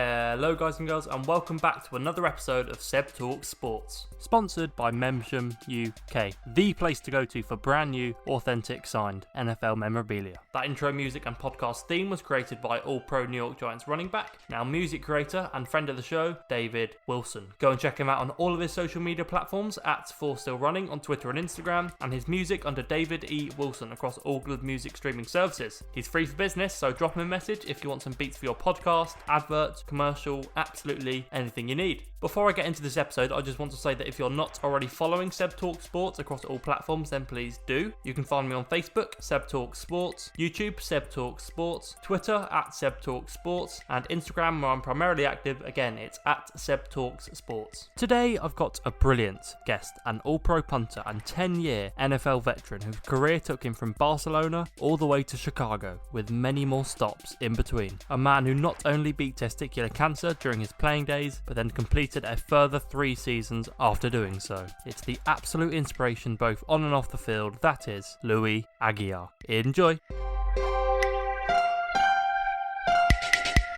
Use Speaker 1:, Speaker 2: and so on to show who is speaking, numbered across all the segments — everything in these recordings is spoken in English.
Speaker 1: Hello guys and girls, and welcome back to another episode of Seb Talks Sports, sponsored by Memsham UK, the place to go to for brand new, authentic signed NFL memorabilia. That intro music and podcast theme was created by All-Pro New York Giants running back, now music creator and friend of the show, David Wilson. Go and check him out on all of his social media platforms at For Still Running on Twitter and Instagram, and his music under David E. Wilson across all good music streaming services. He's free for business, so drop him a message if you want some beats for your podcast, advert, commercial, absolutely anything you need. Before I get into this episode, I just want to say that if you're not already following Seb Talks Sports across all platforms, then please do. You can find me on Facebook, Seb Talks Sports, YouTube, Seb Talks Sports, Twitter at Seb Talks Sports, and Instagram where I'm primarily active. Again, it's at Seb Talks Sports. Today, I've got a brilliant guest, an all-pro punter and 10-year NFL veteran whose career took him from Barcelona all the way to Chicago, with many more stops in between. A man who not only beat testicular cancer during his playing days, but then completed a further 3 seasons after doing so. It's the absolute inspiration both on and off the field, that is Louie Aguiar. Enjoy!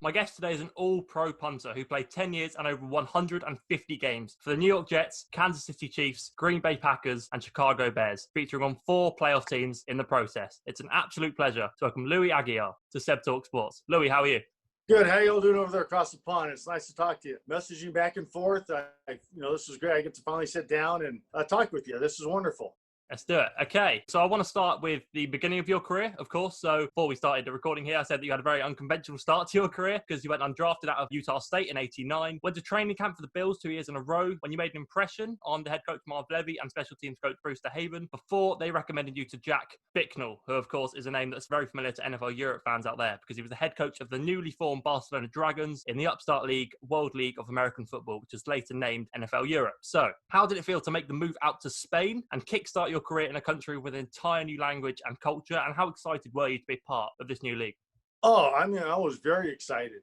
Speaker 1: My guest today is an all-pro punter who played 10 years and over 150 games for the New York Jets, Kansas City Chiefs, Green Bay Packers, and Chicago Bears, featuring on 4 playoff teams in the process. It's an absolute pleasure to welcome Louie Aguiar to Seb Talk Sports. Louie, how are you?
Speaker 2: Good. How you all doing over there across the pond? It's nice to talk to you. Messaging back and forth. This is great. I get to finally sit down and talk with you. This is wonderful.
Speaker 1: Let's do it. Okay, so I want to start with the beginning of your career, of course. So before we started the recording here, I said that you had a very unconventional start to your career because you went undrafted out of Utah State in '89, went to training camp for the Bills 2 years in a row when you made an impression on the head coach Marv Levy and special teams coach Bruce DeHaven before they recommended you to Jack Bicknell, who of course is a name that's very familiar to NFL Europe fans out there because he was the head coach of the newly formed Barcelona Dragons in the upstart league, World League of American Football, which was later named NFL Europe. So how did it feel to make the move out to Spain and kickstart your career in a country with an entire new language and culture, and how excited were you to be part of this new league?
Speaker 2: I was very excited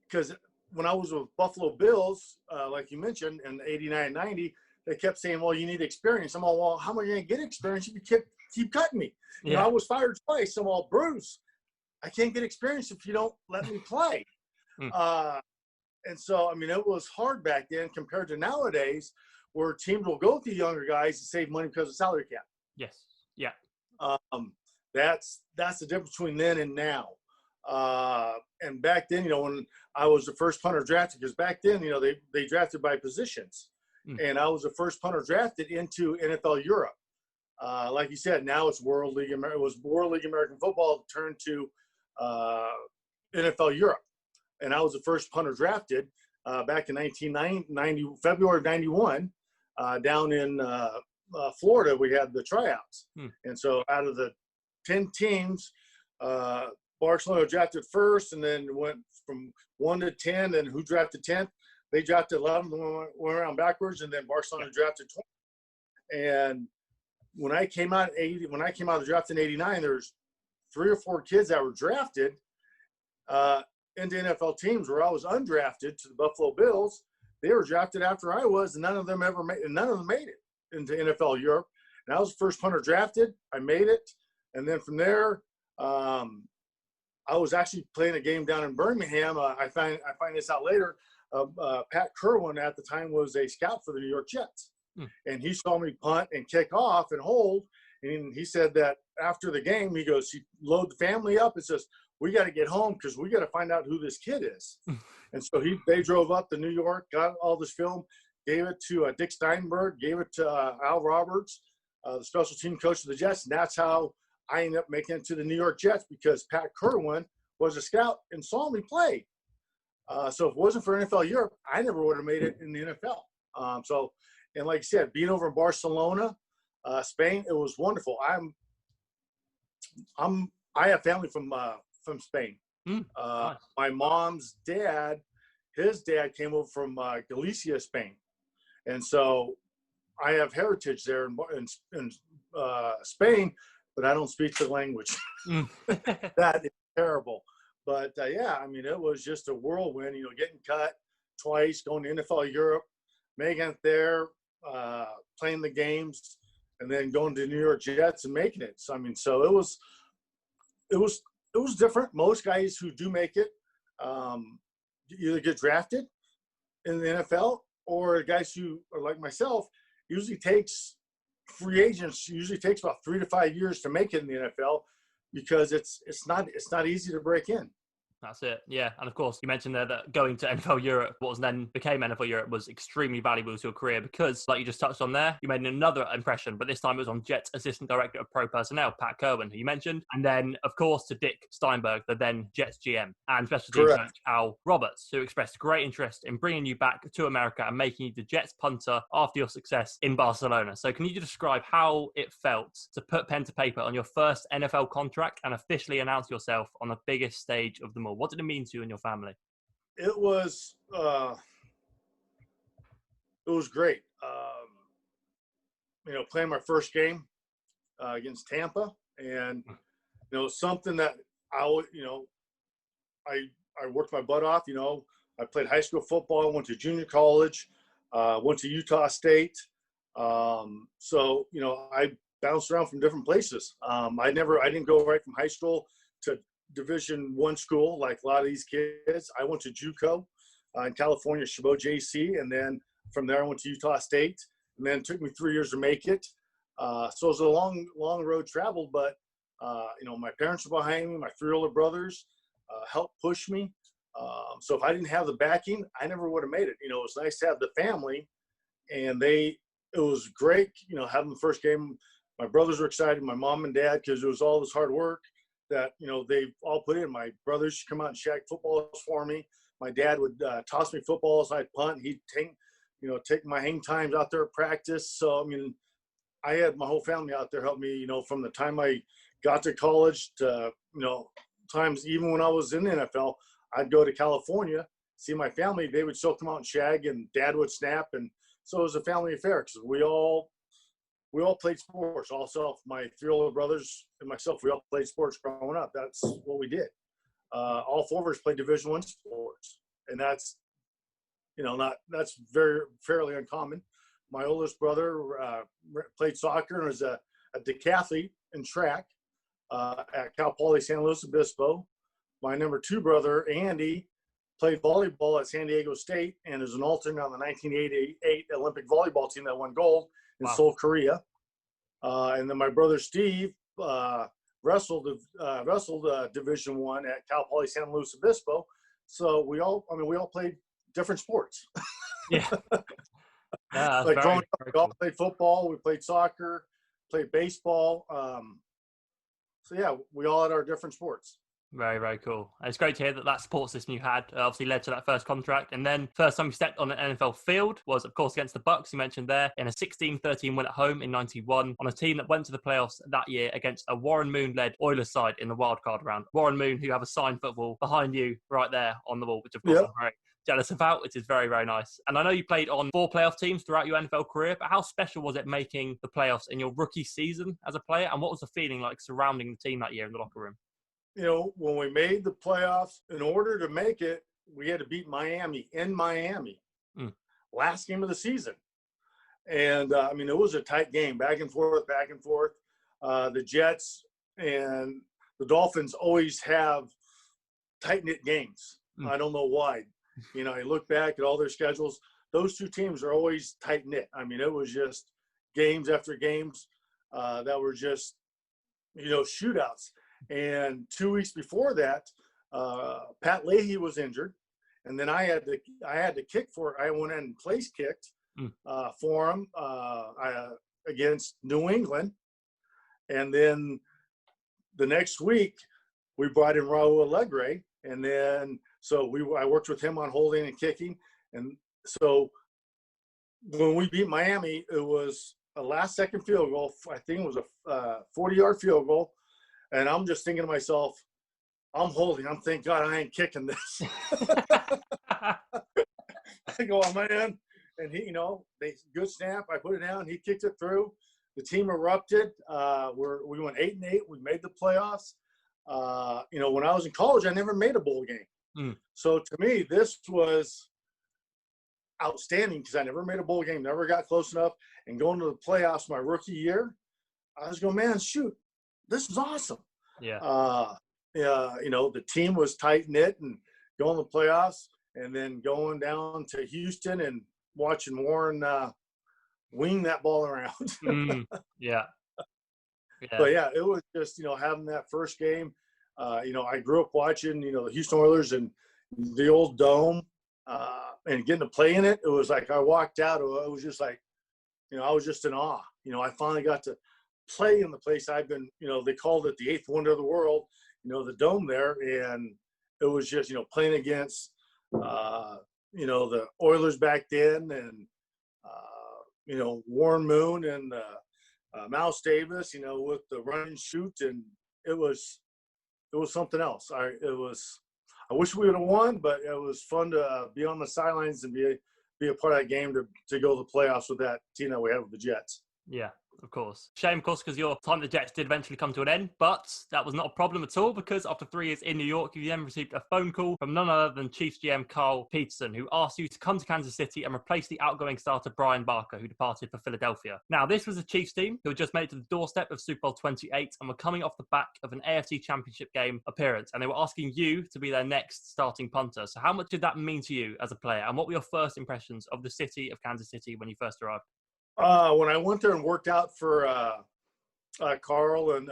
Speaker 2: because when I was with Buffalo Bills, like you mentioned, in '89, '90, they kept saying, well, you need experience. I'm all, well, how am I going to get experience if you keep cutting me? I was fired twice. I'm all, Bruce, I can't get experience if you don't let me play. And so, it was hard back then compared to nowadays, where teams will go with the younger guys to save money because of salary cap.
Speaker 1: Yes. Yeah.
Speaker 2: That's the difference between then and now. And back then, when I was the first punter drafted, because back then, they drafted by positions. And I was the first punter drafted into NFL Europe. Like you said, now it's World League. It was World League American Football turned to NFL Europe. And I was the first punter drafted back in 1990, February of 91. Down in Florida, we had the tryouts. And so out of the 10 teams, Barcelona drafted first and then went from 1 to 10. And who drafted 10th? They drafted 11, went around backwards, and then Barcelona drafted 20. And when I came out of the draft in '89, there's 3 or 4 kids that were drafted into NFL teams where I was undrafted to the Buffalo Bills. They were drafted after I was, and none of them made it into NFL Europe. And I was the first punter drafted. I made it. And then from there, I was actually playing a game down in Birmingham. I find this out later. Pat Kerwin at the time was a scout for the New York Jets. And he saw me punt and kick off and hold. And he said that after the game, he goes, he load the family up and says, we got to get home because we got to find out who this kid is. And so they drove up to New York, got all this film, gave it to Dick Steinberg, gave it to Al Roberts, the special team coach of the Jets. And that's how I ended up making it to the New York Jets because Pat Kerwin was a scout and saw me play. So if it wasn't for NFL Europe, I never would have made it in the NFL. And like I said, being over in Barcelona, Spain, it was wonderful. I have family from Spain.
Speaker 1: Nice.
Speaker 2: My mom's dad, his dad came over from Galicia, Spain. And so I have heritage there in Spain, but I don't speak the language. That is terrible. But it was just a whirlwind, getting cut twice, going to NFL Europe, making it there, playing the games, and then going to New York Jets and making it. So, so it was different. Most guys who do make it You either get drafted in the NFL, or guys who are like myself, free agents usually takes about 3 to 5 years to make it in the NFL, because it's not easy to break in.
Speaker 1: That's it. Yeah. And of course, you mentioned there that going to NFL Europe, what was then became NFL Europe, was extremely valuable to your career because, like you just touched on there, you made another impression, but this time it was on Jets Assistant Director of Pro Personnel, Pat Kerwin, who you mentioned. And then, of course, to Dick Steinberg, the then Jets GM, and special team coach Al Roberts, who expressed great interest in bringing you back to America and making you the Jets punter after your success in Barcelona. So can you describe how it felt to put pen to paper on your first NFL contract and officially announce yourself on the biggest stage of them all? What did it mean to you and your family?
Speaker 2: It was great. Playing my first game against Tampa, and something that I worked my butt off. I played high school football, went to junior college, went to Utah State. So I bounced around from different places. I didn't go right from high school to Division I school like a lot of these kids. I went to JUCO in California, Chabot JC, and then from there I went to Utah State, and then it took me 3 years to make it. So it was a long road traveled, but my parents were behind me. My 3 older brothers helped push me. So if I didn't have the backing, I never would have made it. It was nice to have the family, and it was great, having the first game. My brothers were excited, my mom and dad, because it was all this hard work that, they all put in. My brothers should come out and shag footballs for me. My dad would toss me footballs. I'd punt. He'd take my hang times out there at practice. So, I had my whole family out there help me, from the time I got to college to, times even when I was in the NFL, I'd go to California, see my family. They would still come out and shag, and dad would snap. And so it was a family affair, because we all played sports. Also, my 3 older brothers and myself, we all played sports growing up. That's what we did. All 4 of us played Division I sports, and that's very fairly uncommon. My oldest brother played soccer and was a decathlete in track at Cal Poly San Luis Obispo. My number 2 brother, Andy, played volleyball at San Diego State and is an alternate on the 1988 Olympic volleyball team that won gold in Seoul, Korea. And then my brother Steve wrestled Division I at Cal Poly San Luis Obispo. So we all played different sports.
Speaker 1: Yeah.
Speaker 2: Like growing up, we all played football, we played soccer, played baseball. So yeah, we all had our different sports.
Speaker 1: Very, very cool. And it's great to hear that support system you had obviously led to that first contract. And then first time you stepped on an NFL field was, of course, against the Bucs, you mentioned there, in a 16-13 win at home in 91 on a team that went to the playoffs that year against a Warren Moon-led Oilers side in the wildcard round. Warren Moon, who have a signed football behind you right there on the wall, which of course I'm very jealous about, which is very, very nice. And I know you played on 4 playoff teams throughout your NFL career, but how special was it making the playoffs in your rookie season as a player? And what was the feeling like surrounding the team that year in the locker room?
Speaker 2: When we made the playoffs, in order to make it, we had to beat Miami in Miami, last game of the season. And, it was a tight game, back and forth. The Jets and the Dolphins always have tight-knit games. I don't know why. You look back at all their schedules, those 2 teams are always tight-knit. It was just games after games that were just, shootouts. And 2 weeks before that, Pat Leahy was injured, and then I had to kick for it. I went in and place kicked for him against New England, and then the next week we brought in Raul Alegre, and then I worked with him on holding and kicking, and so when we beat Miami, it was a last-second field goal. I think it was a 40-yard field goal. And I'm just thinking to myself, I'm thank God I ain't kicking this. I go, oh, man. And he, good snap. I put it down. He kicked it through. The team erupted. We went 8-8. We made the playoffs. When I was in college, I never made a bowl game. So to me, this was outstanding because I never made a bowl game, never got close enough. And going to the playoffs my rookie year, I was going, man, shoot. This is awesome.
Speaker 1: Yeah.
Speaker 2: The team was tight knit, and going to the playoffs, and then going down to Houston and watching Warren wing that ball around.
Speaker 1: Yeah.
Speaker 2: But yeah, it was just, having that first game. I grew up watching, the Houston Oilers and the old dome, and getting to play in it. It was like I walked out. It was just like, I was just in awe. I finally got to play in the place I've been, they called it the eighth wonder of the world, the dome there. And it was just, playing against, the Oilers back then, and, Warren Moon and Mouse Davis, with the run and shoot. And it was something else. I wish we would have won, but it was fun to be on the sidelines and be a part of that game to go to the playoffs with that team that we had with the Jets.
Speaker 1: Yeah, of course. Shame, of course, because your time at the Jets did eventually come to an end, but that was not a problem at all, because after 3 years in New York, you then received a phone call from none other than Chiefs GM Carl Peterson, who asked you to come to Kansas City and replace the outgoing starter Brian Barker, who departed for Philadelphia. Now, this was a Chiefs team who had just made it to the doorstep of Super Bowl 28 and were coming off the back of an AFC Championship game appearance, and they were asking you to be their next starting punter. So how much did that mean to you as a player, and what were your first impressions of the city of Kansas City when you first arrived?
Speaker 2: When I went there and worked out for Carl and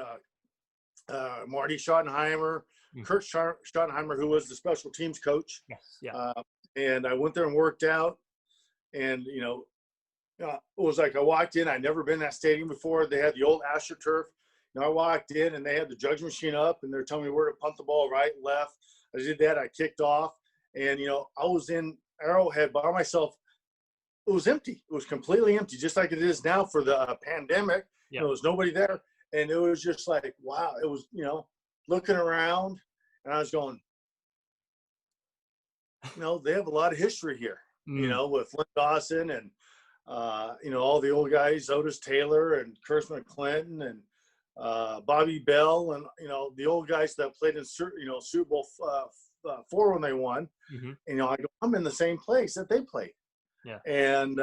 Speaker 2: Marty Schottenheimer, Kurt Schottenheimer, who was the special teams coach.
Speaker 1: Yes, yeah.
Speaker 2: And I went there and worked out, and it was like I walked in. I'd never been in that stadium before. They had the old AstroTurf. I walked in, and they had the judge machine up, and they're telling me where to punt the ball, right, left. I did that. I kicked off, and I was in Arrowhead by myself. It was empty. It was completely empty, just like it is now for the pandemic.
Speaker 1: Yeah.
Speaker 2: There was nobody there. And it was just like, wow. It was, looking around, and I was going, they have a lot of history here, with Lynn Dawson and, all the old guys, Otis Taylor and Kirsten Clinton and Bobby Bell and, the old guys that played in, Super Bowl 4 when they won.
Speaker 1: Mm-hmm.
Speaker 2: And, I go, I'm in the same place that they played.
Speaker 1: Yeah.
Speaker 2: And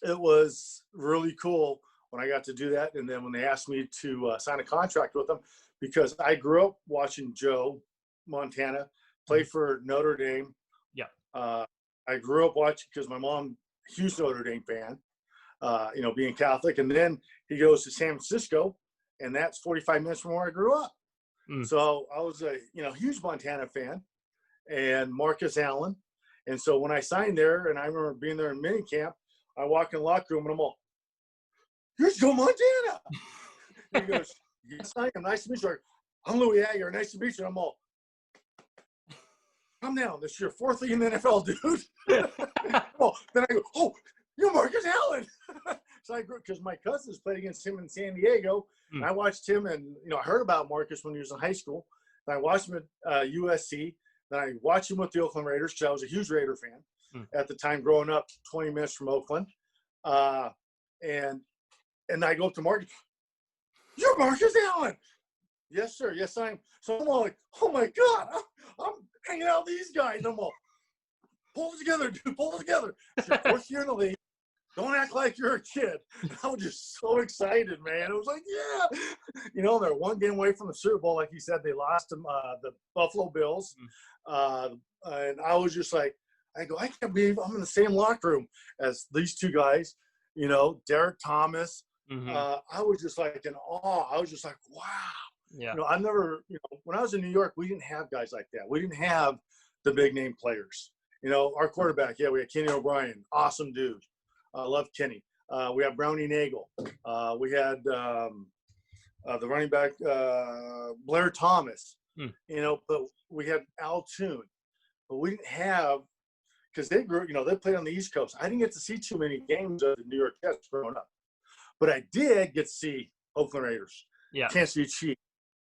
Speaker 2: it was really cool when I got to do that. And then when they asked me to sign a contract with them, because I grew up watching Joe Montana play for Notre Dame.
Speaker 1: Yeah.
Speaker 2: I grew up watching, because my mom, huge Notre Dame fan, being Catholic. And then he goes to San Francisco, and that's 45 minutes from where I grew up. So I was a, huge Montana fan, and Marcus Allen. And so when I signed there, and I remember being there in minicamp, I walk in the locker room, and I'm all, "Here's Joe Montana." He goes, "Yes, I am. Nice to meet you." "I'm Louie Aguiar. Nice to meet you." I'm all, "Come down. This is your fourth league in the NFL, dude." Then I go, "Oh, you're Marcus Allen." So I grew, because my cousins played against him in San Diego. And I watched him, and, I heard about Marcus when he was in high school. And I watched him at USC. Then I watched him with the Oakland Raiders, because I was a huge Raider fan at the time, growing up 20 minutes from Oakland. And I go up to Marcus. "You're Marcus Allen." "Yes, sir. Yes, I am." So I'm all like, "Oh, my God, I'm hanging out with these guys." I'm all, "Pull it together, dude. Pull it together. It's your fourth year in the league. Don't act like you're a kid." I was just so excited, man. It was like, yeah. They're one game away from the Super Bowl. Like you said, they lost to the Buffalo Bills. And I was just like, I can't believe I'm in the same locker room as these two guys, Derek Thomas. I was just like in awe. I was just like, wow.
Speaker 1: Yeah.
Speaker 2: I never, when I was in New York, we didn't have guys like that. We didn't have the big name players. Our quarterback, we had Kenny O'Brien, awesome dude. I love Kenny. We had Brownie Nagel. We had the running back, Blair Thomas. But we had Al Toon. But we didn't have, because they grew, they played on the East Coast. I didn't get to see too many games of the New York Jets growing up. But I did get to see Oakland Raiders, Kansas City Chiefs.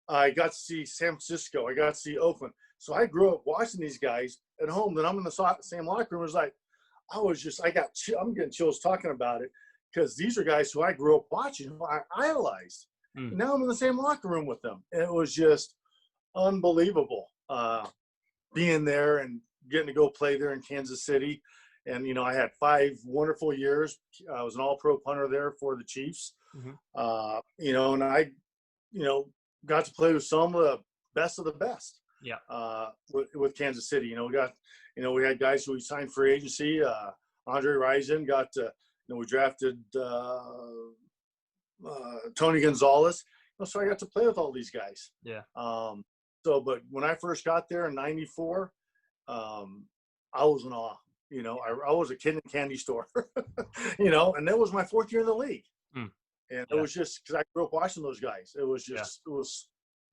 Speaker 2: I got to see San Francisco. I got to see Oakland. So I grew up watching these guys at home. Then I'm in the same locker room. It was like, I'm getting chills talking about it, because these are guys who I grew up watching, who I idolized. Now I'm in the same locker room with them. And it was just unbelievable being there and getting to go play there in Kansas City. And, I had 5 wonderful years. I was an all-pro punter there for the Chiefs. And I, got to play with some of the best of the best. with Kansas City. We had guys who we signed free agency. Andre Rison we drafted Tony Gonzalez. So I got to play with all these guys.
Speaker 1: Yeah.
Speaker 2: But when I first got there in '94, I was in awe. I was a kid in a candy store, and that was my 4th year in the league. And it was just because I grew up watching those guys. It was just, it was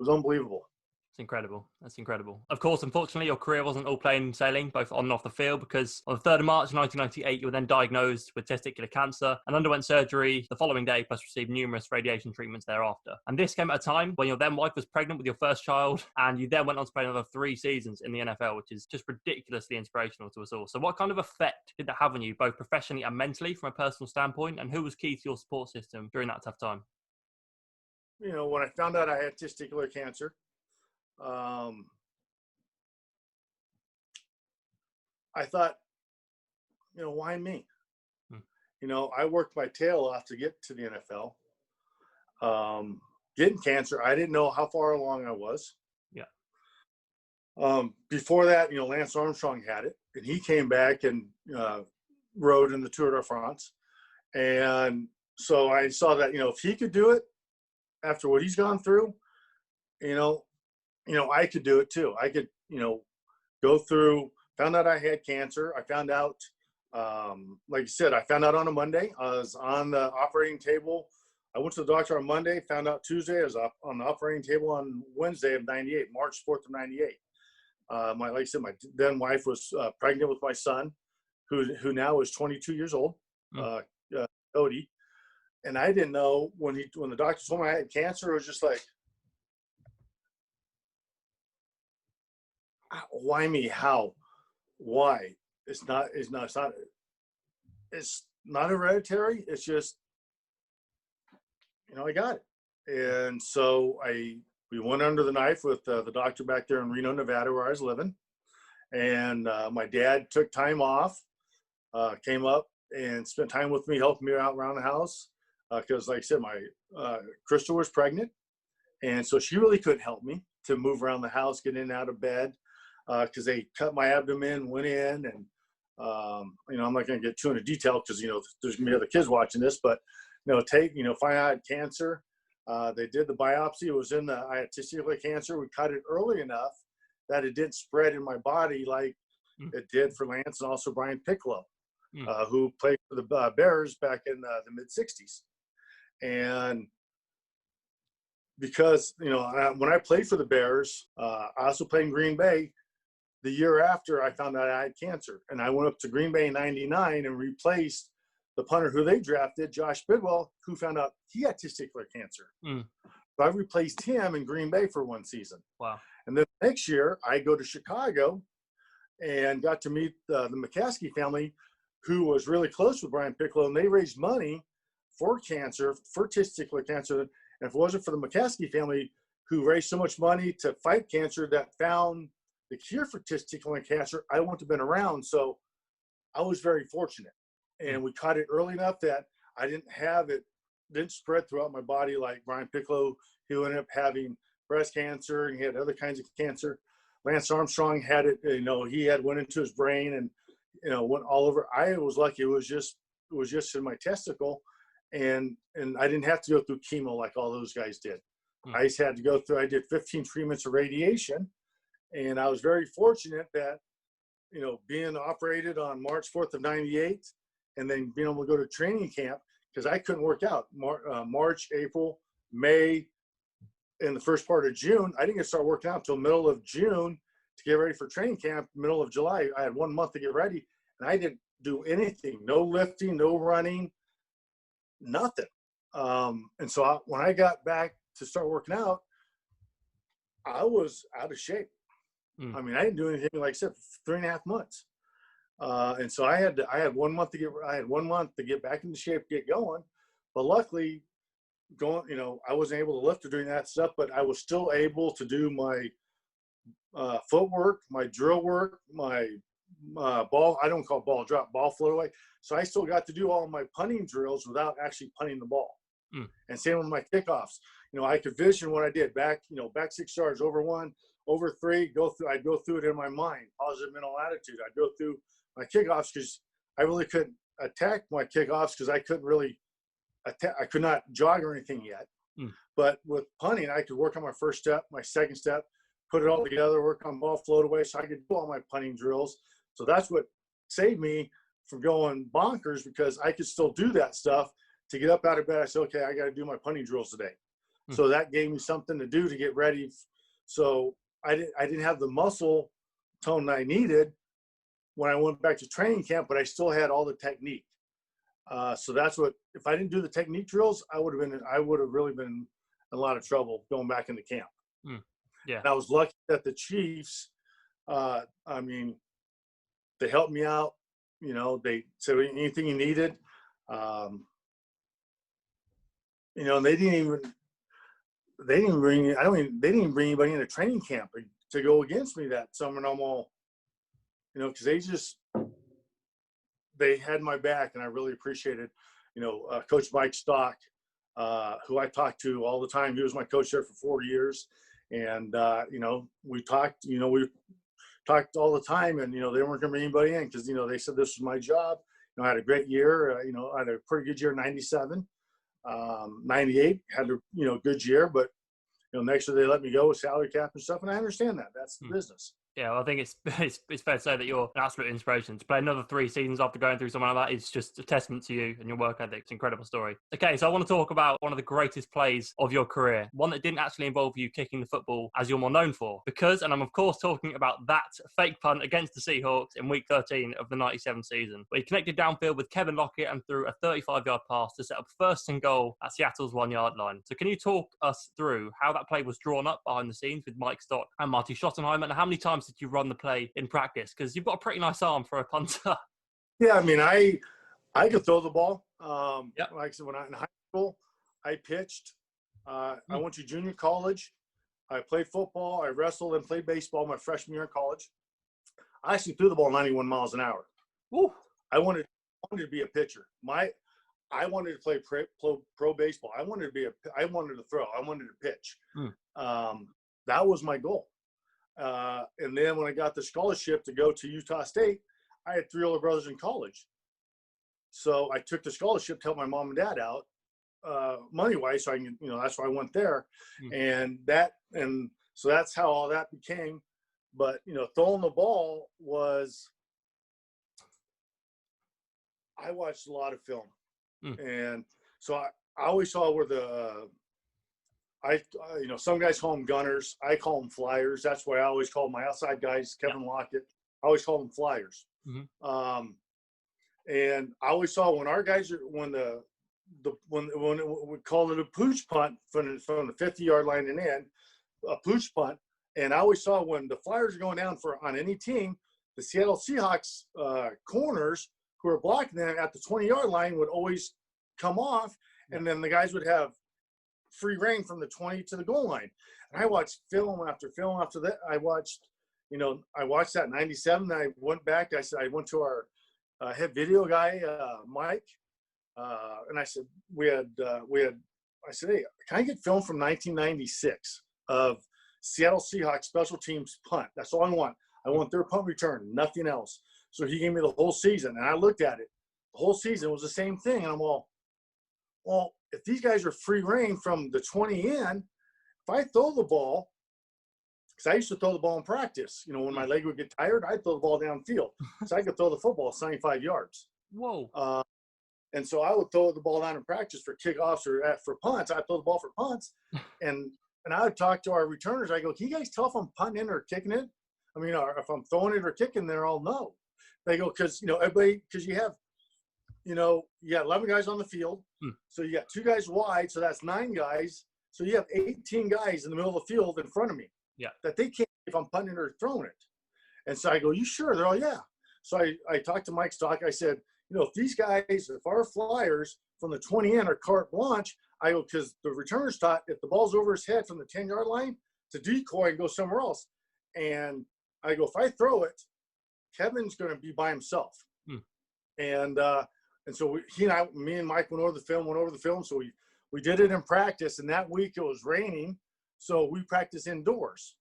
Speaker 2: unbelievable.
Speaker 1: It's incredible. That's incredible. Of course, unfortunately, your career wasn't all plain sailing, both on and off the field, because on the 3rd of March 1998, you were then diagnosed with testicular cancer and underwent surgery the following day, plus received numerous radiation treatments thereafter. And this came at a time when your then wife was pregnant with your first child, and you then went on to play another 3 seasons in the NFL, which is just ridiculously inspirational to us all. So what kind of effect did that have on you, both professionally and mentally, from a personal standpoint, and who was key to your support system during that tough time?
Speaker 2: When I found out I had testicular cancer, I thought, why me? I worked my tail off to get to the NFL. Getting cancer, I didn't know how far along I was.
Speaker 1: Yeah.
Speaker 2: Before that, Lance Armstrong had it, and he came back and rode in the Tour de France. And so I saw that, if he could do it after what he's gone through, I could do it too. I could, go through, found out I had cancer. I found out, like you said, I found out on a Monday. I was on the operating table. I went to the doctor on Monday, found out Tuesday. I was up on the operating table on Wednesday of '98, March 4th of '98. Like I said, my then wife was pregnant with my son, who now is 22 years old, Cody. And I didn't know when the doctor told me I had cancer, it was just like, why me? How? Why? It's not hereditary. It's just, I got it. And so we went under the knife with the doctor back there in Reno, Nevada, where I was living. And my dad took time off, came up and spent time with me, helping me out around the house. Because like I said, my Crystal was pregnant. And so she really couldn't help me to move around the house, get in and out of bed. Because they cut my abdomen, went in, and I'm not going to get too into detail because there's gonna be other kids watching this, but find out I had cancer. They did the biopsy. It was I had testicular cancer. We cut it early enough that it didn't spread in my body like it did for Lance and also Brian Piccolo, who played for the Bears back in the mid '60s. And because when I played for the Bears, I also played in Green Bay. The year after, I found out I had cancer, and I went up to Green Bay in '99 and replaced the punter who they drafted, Josh Bidwell, who found out he had testicular cancer. So I replaced him in Green Bay for 1 season.
Speaker 1: Wow.
Speaker 2: And then next year, I go to Chicago and got to meet the McCaskey family, who was really close with Brian Piccolo, and they raised money for testicular cancer. And if it wasn't for the McCaskey family, who raised so much money to fight cancer that found the cure for testicular cancer, I wouldn't have been around. So I was very fortunate. And we caught it early enough that I didn't spread throughout my body like Brian Piccolo, who ended up having breast cancer, and he had other kinds of cancer. Lance Armstrong had it, he had went into his brain and, went all over. I was lucky. It was just in my testicle. And I didn't have to go through chemo like all those guys did. I just had to go through, I did 15 treatments of radiation. And I was very fortunate that, being operated on March 4th of '98 and then being able to go to training camp, because I couldn't work out March, April, May, and the first part of June. I didn't get to start working out until middle of June to get ready for training camp. Middle of July, I had 1 month to get ready, and I didn't do anything. No lifting, no running, nothing. And so when I got back to start working out, I was out of shape. I mean, I didn't do anything, like I said, for 3.5 months. And so I had 1 month to get back into shape, get going. But luckily, I wasn't able to lift or doing that stuff, but I was still able to do my footwork, my drill work, my ball. I don't call it ball drop, ball float away. So I still got to do all my punting drills without actually punting the ball. And same with my kickoffs. I could vision what I did back 6 yards, over 1, over 3, I'd go through it in my mind, positive mental attitude. I'd go through my kickoffs because I really couldn't attack my kickoffs because I couldn't really attack. I could not jog or anything yet. But with punting, I could work on my first step, my second step, put it all together, work on ball float away, so I could do all my punting drills. So that's what saved me from going bonkers, because I could still do that stuff. To get up out of bed, I said, okay, I got to do my punting drills today. So that gave me something to do to get ready. So I didn't have the muscle tone that I needed when I went back to training camp, but I still had all the technique. So that's what, if I didn't do the technique drills, I would have really been in a lot of trouble going back into camp.
Speaker 1: Yeah.
Speaker 2: And I was lucky that the Chiefs, I mean, they helped me out. You know, they said anything you needed. You know, and they didn't bring anybody into training camp to go against me that summer. And I'm all, you know, because they had my back, and I really appreciated, you know, Coach Mike Stock, who I talked to all the time. He was my coach there for 4 years. And, you know, we talked all the time, and, you know, they weren't going to bring anybody in because, you know, they said this was my job. You know, I had a great year. You know, I had a pretty good year in 97. 98 had a, you know, good year, but, you know, next year they let me go with salary cap and stuff. And I understand that. That's the business.
Speaker 1: Yeah, well, I think it's fair to say that you're an absolute inspiration. To play another 3 seasons after going through something like that is just a testament to you and your work ethic. It's an incredible story. Okay, so I want to talk about one of the greatest plays of your career, one that didn't actually involve you kicking the football as you're more known for. Because, and I'm of course talking about that fake punt against the Seahawks in week 13 of the 97 season, where he connected downfield with Kevin Lockett and threw a 35-yard pass to set up first and goal at Seattle's 1-yard line. So can you talk us through how that play was drawn up behind the scenes with Mike Stock and Marty Schottenheimer, and how many times did you run the play in practice? Because you've got a pretty nice arm for a punter.
Speaker 2: Yeah, I mean, I could throw the ball.
Speaker 1: Yep.
Speaker 2: Like I said, when I in high school, I pitched. I went to junior college. I played football. I wrestled and played baseball my freshman year in college. I actually threw the ball 91 miles an hour.
Speaker 1: Woo.
Speaker 2: I wanted to be a pitcher. I wanted to play pro baseball. I wanted to throw. I wanted to pitch. That was my goal. And then when I got the scholarship to go to Utah State, I had 3 older brothers in college. So I took the scholarship to help my mom and dad out, money-wise. So I can, you know, that's why I went there. And so that's how all that became. But, you know, throwing the ball I watched a lot of film. And so I always saw where you know, some guys call them gunners. I call them flyers. That's why I always call my outside guys, Kevin Lockett. I always call them flyers. And I always saw when our guys when we called it a pooch punt from the 50-yard line and in, a pooch punt. And I always saw when the flyers are going down on any team, the Seattle Seahawks corners who are blocking them at the 20-yard line would always come off, and then the guys would have free reign from the 20 to the goal line. And I watched film after film after that. I watched that 97. I went back. I went to our head video guy, Mike, and I said, I said, hey, can I get film from 1996 of Seattle Seahawks special teams punt? That's all I want. I want their punt return, nothing else. So he gave me the whole season, and I looked at it. The whole season was the same thing. And I'm all, well, if these guys are free reign from the 20 in, if I throw the ball, because I used to throw the ball in practice, you know, when my leg would get tired, I'd throw the ball downfield. So I could throw the football 75 yards.
Speaker 1: Whoa.
Speaker 2: And so I would throw the ball down in practice for kickoffs or for punts. I'd throw the ball for punts. And I would talk to our returners. I go, can you guys tell if I'm punting or kicking it? I mean, or if I'm throwing it or kicking, they're all no. They go, because, you know, everybody, because you have, you know, you got 11 guys on the field. So you got 2 guys wide. So that's 9 guys. So you have 18 guys in the middle of the field in front of me.
Speaker 1: Yeah. That
Speaker 2: they can't if I'm punting or throwing it. And so I go, you sure? They're all, yeah. So I talked to Mike Stock. I said, you know, if these guys, if our flyers from the 20 in are carte blanche, I go, because the returner's taught if the ball's over his head from the 10-yard line to decoy and go somewhere else. And I go, if I throw it, Kevin's going to be by himself. And so me and Mike went over the film. So we did it in practice, and that week it was raining. So we practiced indoors.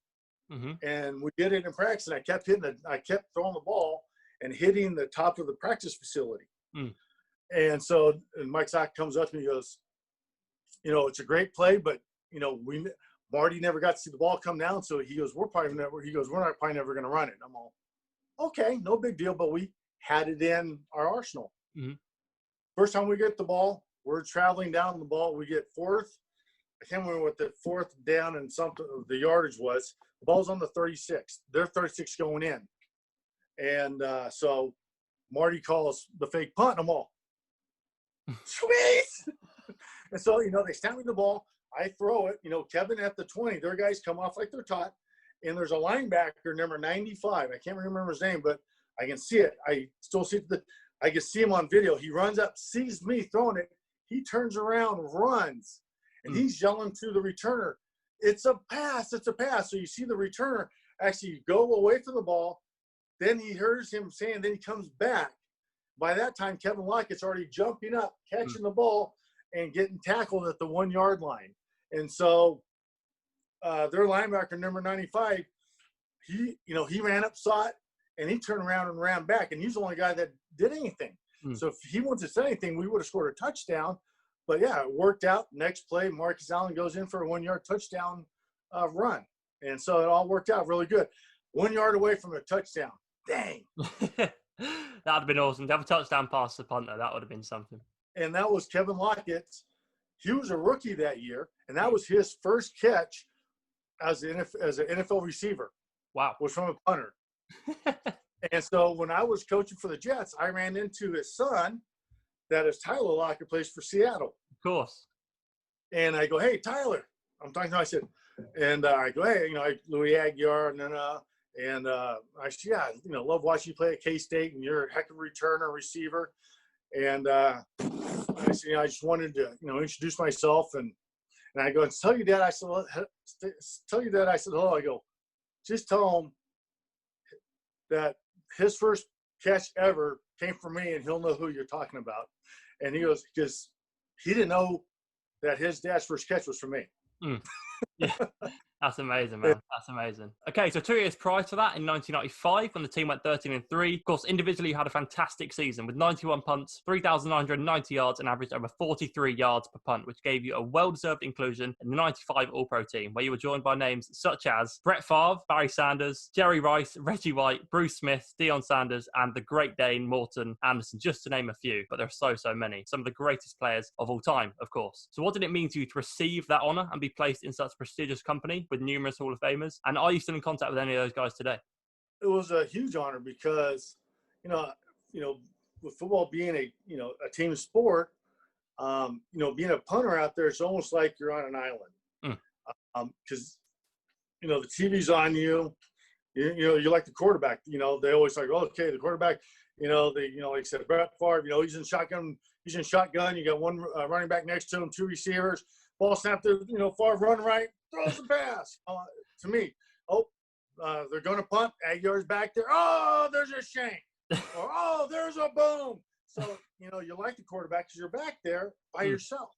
Speaker 2: And we did it in practice, and I kept throwing the ball and hitting the top of the practice facility. And so Mike Sock comes up to me and goes, it's a great play, but, Marty never got to see the ball come down. So he goes, we're probably never going to run it. I'm all, okay, no big deal. But we had it in our arsenal. First time we get the ball, we're traveling down the ball. We get fourth. I can't remember what the fourth down and something the yardage was. The ball's on the 36. They're 36 going in. And so Marty calls the fake punt. I'm all, sweet. And so, they snap me the ball. I throw it. Kevin at the 20. Their guys come off like they're taught. And there's a linebacker, number 95. I can't remember his name, but I can see it. I still see it. I can see him on video. He runs up, sees me throwing it. He turns around, runs, and he's yelling to the returner, it's a pass, it's a pass. So you see the returner actually go away from the ball. Then he hears him saying, then he comes back. By that time, Kevin Lockett's already jumping up, catching the ball, and getting tackled at the 1 yard line. And so their linebacker, number 95, he ran up, saw it, and he turned around and ran back. And he's the only guy that did anything. So if he wouldn't have said anything, we would have scored a touchdown. But, yeah, it worked out. Next play, Marcus Allen goes in for a 1 yard touchdown run. And so it all worked out really good. 1 yard away from a touchdown. Dang.
Speaker 1: That would have been awesome. To have a touchdown pass to punter, that would have been something.
Speaker 2: And that was Kevin Lockett. He was a rookie that year, and that was his first catch as an NFL receiver.
Speaker 1: Wow.
Speaker 2: Was from a punter. And so when I was coaching for the Jets, I ran into his son, that is Tyler Lockett, plays for Seattle.
Speaker 1: Of course.
Speaker 2: And I go, hey, Tyler. I'm talking to him. I said, and I go, hey, Louie Aguiar, and I said, yeah, love watching you play at K-State, and you're a heck of a returner, receiver. And I said, I just wanted to, introduce myself. And I go, tell your dad, I said, hello. I go, just tell him that his first catch ever came from me, and he'll know who you're talking about. And he goes, because he didn't know that his dad's first catch was from me.
Speaker 1: Yeah. That's amazing, man. That's amazing. Okay, so 2 years prior to that, in 1995, when the team went 13-3, of course, individually you had a fantastic season with 91 punts, 3,990 yards, and averaged over 43 yards per punt, which gave you a well-deserved inclusion in the 95 All-Pro team, where you were joined by names such as Brett Favre, Barry Sanders, Jerry Rice, Reggie White, Bruce Smith, Deion Sanders, and the Great Dane Morton Anderson, just to name a few. But there are so many. Some of the greatest players of all time, of course. So what did it mean to you to receive that honor and be placed in such prestigious company with numerous Hall of Famers? And are you still in contact with any of those guys today?
Speaker 2: It was a huge honor because, with football being a team sport, being a punter out there, it's almost like you're on an island. Because, the TV's on you. You're like the quarterback. They always like, oh, okay, the quarterback. Like I said, Brett Favre. He's in shotgun. You got one running back next to him, two receivers. Ball snapped to, Favre run right, throws the pass to me. They're going to punt. Aguiar's back there. Oh, there's a shank. Or, oh, there's a boom. So, you like the quarterback because you're back there by yourself.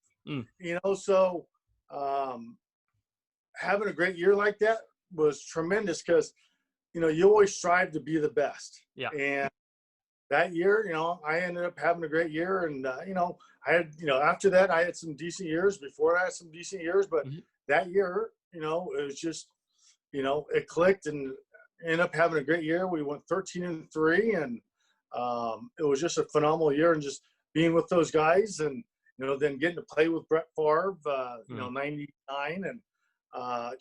Speaker 2: So having a great year like that was tremendous because, you always strive to be the best.
Speaker 1: Yeah.
Speaker 2: And that year, I ended up having a great year. And, I had, after that, I had some decent years. Before I had some decent years. But that year, it was just, it clicked and ended up having a great year. We went 13-3, and it was just a phenomenal year. And just being with those guys and, then getting to play with Brett Favre, 99. And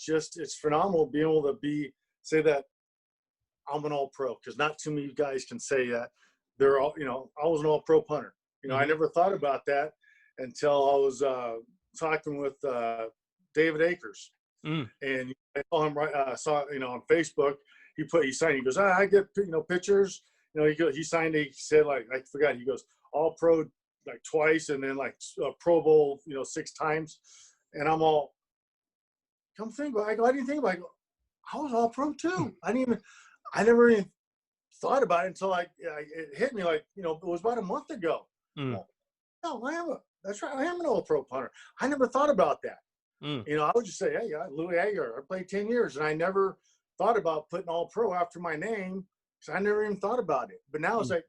Speaker 2: it's phenomenal being able to say that I'm an all-pro, because not too many guys can say that. They're all, I was an all-pro punter. I never thought about that until I was talking with David Akers. And I saw him saw on Facebook. He signed. He goes, I get pictures. He signed. He said, like, I forgot. He goes, all pro like twice, and then like Pro Bowl 6 times. And I'm all, come think about it. I go, I didn't think about it. I go, I was all pro too. I never even thought about it until it hit me, like, it was about a month ago. Well, no, that's right. I am an all-pro punter. I never thought about that. I would just say, hey, Louie Aguiar, I played 10 years, and I never thought about putting all pro after my name because I never even thought about it. But now it's like,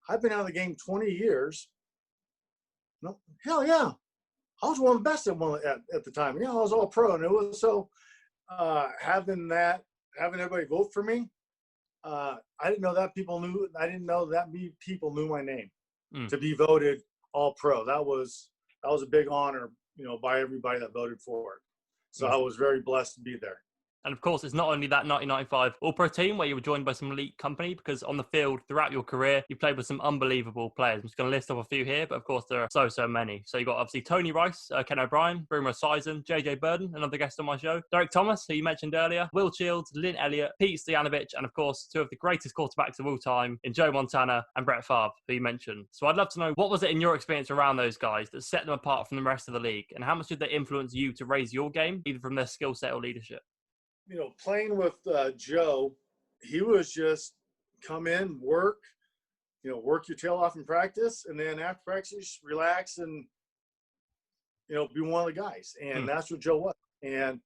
Speaker 2: I've been out of the game 20 years. No, hell yeah. I was one of the best at the time. Yeah, I was all pro. And it was so having everybody vote for me. I didn't know that people knew my name to be voted all pro. That was a big honor, by everybody that voted for it. So I was very blessed to be there.
Speaker 1: And of course, it's not only that 1995 All-Pro team where you were joined by some elite company, because on the field throughout your career, you played with some unbelievable players. I'm just going to list off a few here, but of course, there are so many. So you've got obviously Tony Rice, Ken O'Brien, Bruno Sison, JJ Burden, another guest on my show, Derek Thomas, who you mentioned earlier, Will Shields, Lynn Elliott, Pete Stoyanovich, and of course, two of the greatest quarterbacks of all time in Joe Montana and Brett Favre, who you mentioned. So I'd love to know, what was it in your experience around those guys that set them apart from the rest of the league? And how much did they influence you to raise your game, either from their skill set or leadership?
Speaker 2: Playing with Joe, he was just come in, work your tail off in practice, and then after practice, relax and, be one of the guys. And that's what Joe was. And,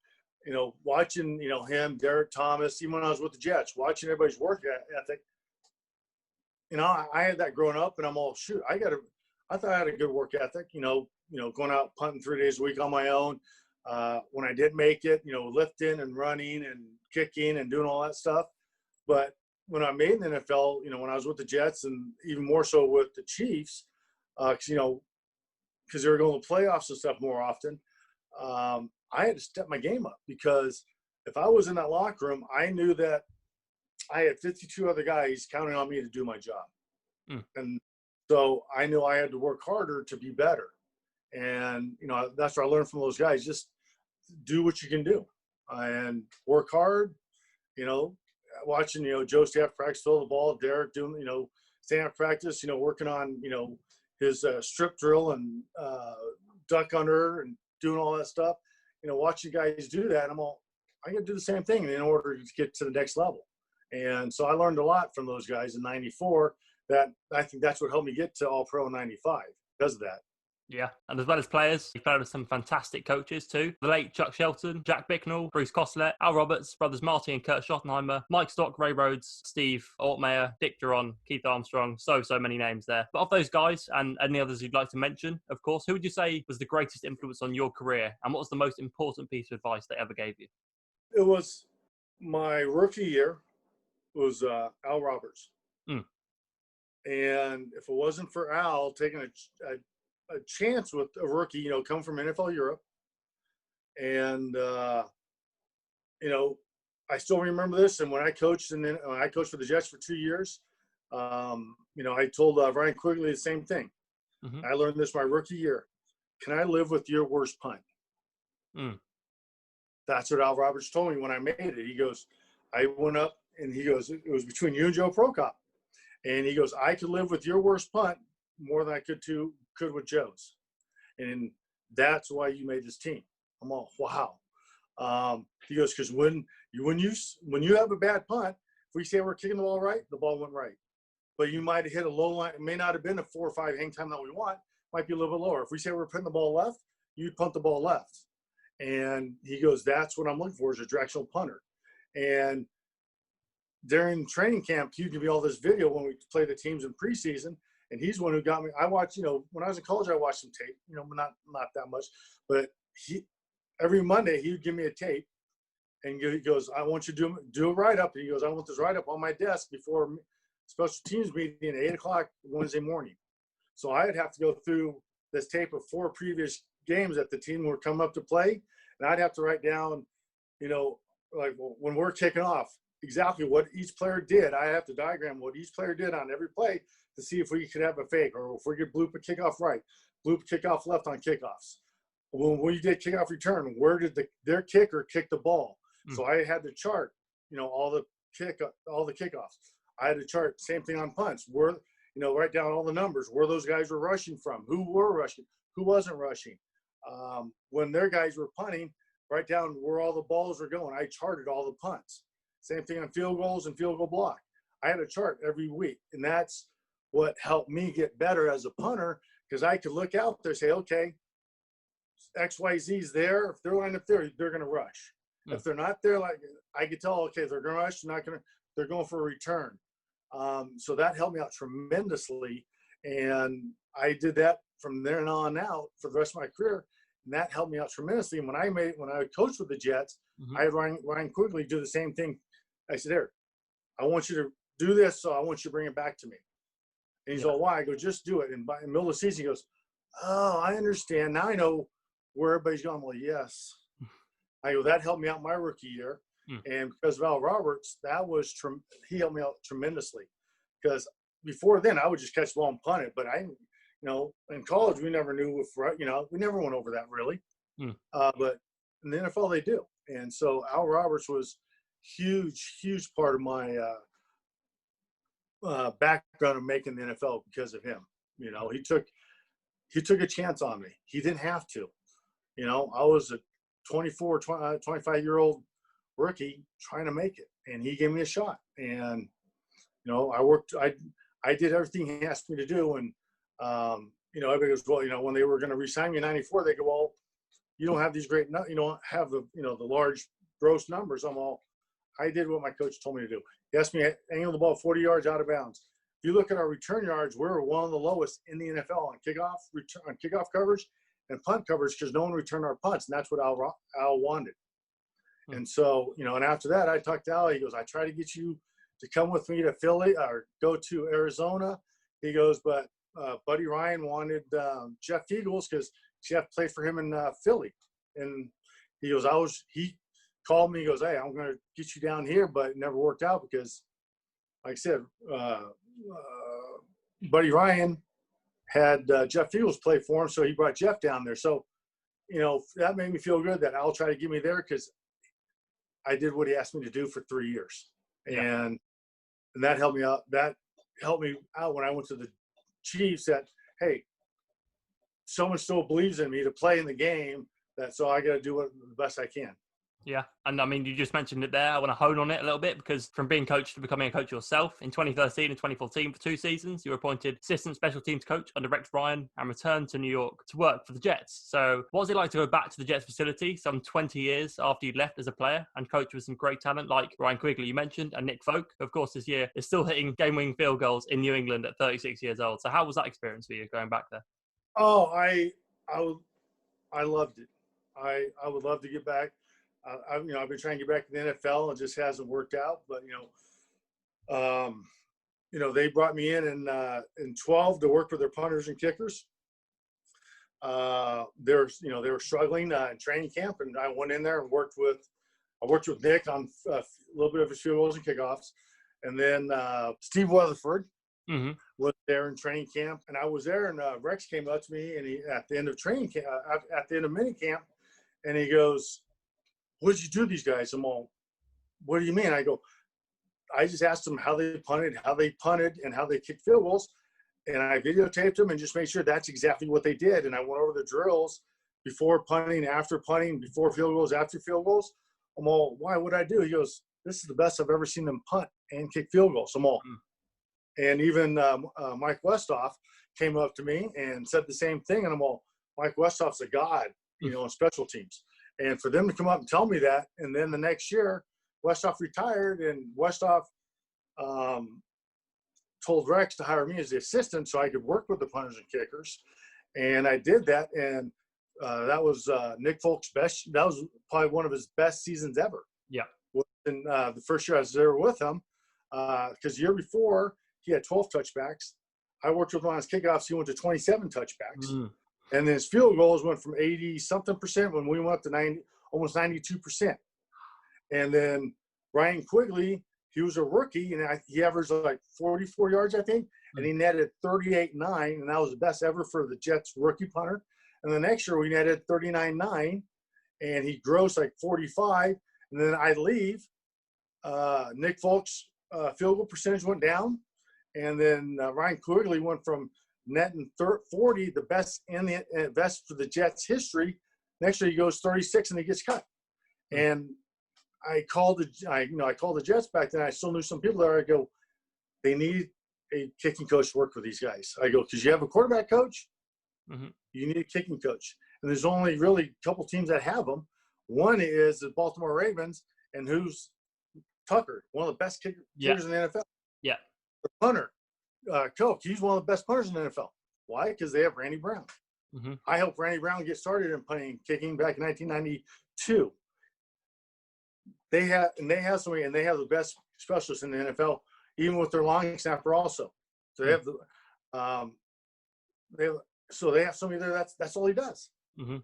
Speaker 2: watching, him, Derek Thomas, even when I was with the Jets, watching everybody's work ethic, I had that growing up, and I'm all, shoot, I thought I had a good work ethic, going out punting 3 days a week on my own. When I did make it, lifting and running and kicking and doing all that stuff. But when I made the NFL, when I was with the Jets and even more so with the Chiefs, because they were going to playoffs and stuff more often, I had to step my game up, because if I was in that locker room, I knew that I had 52 other guys counting on me to do my job. And so I knew I had to work harder to be better. And, that's what I learned from those guys. Just do what you can do and work hard, watching, Joe stay after practice, throw the ball, Derek doing, staying after practice, working on, his strip drill and duck under and doing all that stuff, watching guys do that. I'm going to do the same thing in order to get to the next level. And so I learned a lot from those guys in 94 that I think that's what helped me get to all pro in 95 because of that.
Speaker 1: Yeah, and as well as players, he played with some fantastic coaches too. The late Chuck Shelton, Jack Bicknell, Bruce Coslett, Al Roberts, brothers Marty and Kurt Schottenheimer, Mike Stock, Ray Rhodes, Steve Altmaier, Dick Duron, Keith Armstrong, so many names there. But of those guys, and any others you'd like to mention, of course, who would you say was the greatest influence on your career, and what was the most important piece of advice they ever gave you?
Speaker 2: It was my rookie year. It was Al Roberts. And if it wasn't for Al taking a chance with a rookie, come from NFL Europe. And, I still remember this. And when I coached, and then I coached for the Jets for 2 years, I told Ryan Quigley the same thing. I learned this my rookie year. Can I live with your worst punt? That's what Al Roberts told me when I made it. He goes, I went up and he goes, it was between you and Joe Prokop. And he goes, I could live with your worst punt more than I could with Joe's. And that's why you made this team. I'm all, wow. He goes, because when you have a bad punt, if we say we're kicking the ball right, the ball went right. But you might have hit a low line. It may not have been a 4 or 5 hang time that we want. Might be a little bit lower. If we say we're putting the ball left, you'd punt the ball left. And he goes, that's what I'm looking for, is a directional punter. And during training camp, he give me all this video when we play the teams in preseason. And he's the one who got me. I watched, when I was in college, I watched some tape, not that much. But every Monday, he would give me a tape. And he goes, I want you to do a write-up. And he goes, I want this write-up on my desk before special teams meeting at 8 o'clock Wednesday morning. So I'd have to go through this tape of 4 previous games that the team were coming up to play. And I'd have to write down, like when we're kicking off, exactly what each player did. I have to diagram what each player did on every play to see if we could have a fake, or if we could bloop a kickoff right, bloop a kickoff left on kickoffs. When we did kickoff return, where did their kicker kick the ball? So I had to chart, all the kickoffs. I had to chart, same thing on punts, where, write down all the numbers, where those guys were rushing from, who were rushing, who wasn't rushing. When their guys were punting, write down where all the balls were going. I charted all the punts. Same thing on field goals and field goal block. I had a chart every week, and that's what helped me get better as a punter, because I could look out there and say, okay, XYZ's there. If they're lined up there, they're going to rush. If they're not there, like I could tell, okay, they're going to rush, they're going for a return. So that helped me out tremendously. And I did that from there on out for the rest of my career. And that helped me out tremendously. And when I coached with the Jets, I had Ryan Quigley do the same thing. I said, Eric, I want you to do this, so I want you to bring it back to me. And he's all, why? I go, just do it. And by the middle of the season, he goes, oh, I understand. Now I know where everybody's going. I'm like, yes. I go, that helped me out my rookie year. And because of Al Roberts, he helped me out tremendously. Because before then, I would just catch the ball and punt it. But in college, we never knew we never went over that really. But in the NFL, they do. And so Al Roberts was huge part of my background of making the NFL because of him. He took a chance on me. He didn't have to. I was a 25-year-old rookie trying to make it, and he gave me a shot. And I did everything he asked me to do. And everybody goes, well, when they were going to re-sign me in '94, they go, well, you don't have these great, you don't have the large gross numbers. I did what my coach told me to do. He asked me to angle the ball 40 yards out of bounds. If you look at our return yards, we're one of the lowest in the NFL on kickoff coverage and punt coverage because no one returned our punts, and that's what Al wanted. And so, and after that, I talked to Al. He goes, I try to get you to come with me to Philly or go to Arizona. He goes, but Buddy Ryan wanted Jeff Eagles because Jeff played for him in Philly. And he goes, he called me. He goes, hey, I'm going to get you down here, but it never worked out because, like I said, Buddy Ryan had Jeff Eagles play for him, so he brought Jeff down there. So, that made me feel good that Al tried to get me there because I did what he asked me to do for 3 years.
Speaker 1: Yeah.
Speaker 2: And that helped me out. That helped me out when I went to the Chiefs that, hey, someone still believes in me to play in the game, so I got to do the best I can.
Speaker 1: Yeah. And I mean, you just mentioned it there. I want to hone on it a little bit because from being coached to becoming a coach yourself in 2013 and 2014 for 2 seasons, you were appointed assistant special teams coach under Rex Ryan and returned to New York to work for the Jets. So what was it like to go back to the Jets facility some 20 years after you'd left as a player and coach with some great talent like Ryan Quigley, you mentioned, and Nick Folk, who, of course, this year is still hitting game-winning field goals in New England at 36 years old. So how was that experience for you going back there?
Speaker 2: Oh, I loved it. I would love to get back. I've been trying to get back to the NFL. It just hasn't worked out. But they brought me in 12 to work with their punters and kickers. They were struggling in training camp, and I went in there and worked with Nick on a little bit of his field goals and kickoffs, and then Steve Weatherford was there in training camp, and I was there, and Rex came up to me, and he at the end of training camp, at the end of mini camp, and he goes, what did you do to these guys? I'm all, what do you mean? I go, I just asked them how they punted, and how they kicked field goals. And I videotaped them and just made sure that's exactly what they did. And I went over the drills before punting, after punting, before field goals, after field goals. I'm all, why would I do? He goes, this is the best I've ever seen them punt and kick field goals. I'm all, and even Mike Westhoff came up to me and said the same thing. And I'm all, Mike Westhoff's a god, in special teams. And for them to come up and tell me that, and then the next year, Westhoff retired, and Westhoff told Rex to hire me as the assistant so I could work with the punters and kickers. And I did that, and that was Nick Folk's best. That was probably one of his best seasons ever.
Speaker 1: Yeah.
Speaker 2: In the first year I was there with him, because the year before he had 12 touchbacks. I worked with him on his kickoffs. He went to 27 touchbacks. And then his field goals went from 80-something% when we went up to almost 92%. And then Ryan Quigley, he was a rookie, and he averaged like 44 yards, I think, and he netted 38.9, and that was the best ever for the Jets rookie punter. And the next year we netted 39.9, and he grossed like 45. And then I leave. Nick Folk's field goal percentage went down, and then Ryan Quigley went from netting 40, the best best for the Jets history. Next year he goes 36 and he gets cut. And I called the Jets back then. I still knew some people there. I go, they need a kicking coach to work with these guys. I go, because you have a quarterback coach, you need a kicking coach. And there's only really a couple teams that have them. One is the Baltimore Ravens, and who's Tucker, one of the best kickers in the NFL.
Speaker 1: Yeah.
Speaker 2: The punter, Coke, he's one of the best punters in the NFL. Why? Because they have Randy Brown. Mm-hmm. I helped Randy Brown get started in punting, kicking back in 1992. They have somebody, and they have the best specialists in the NFL, even with their long snapper also. So they have they have somebody there. That's all he does. Mm-hmm.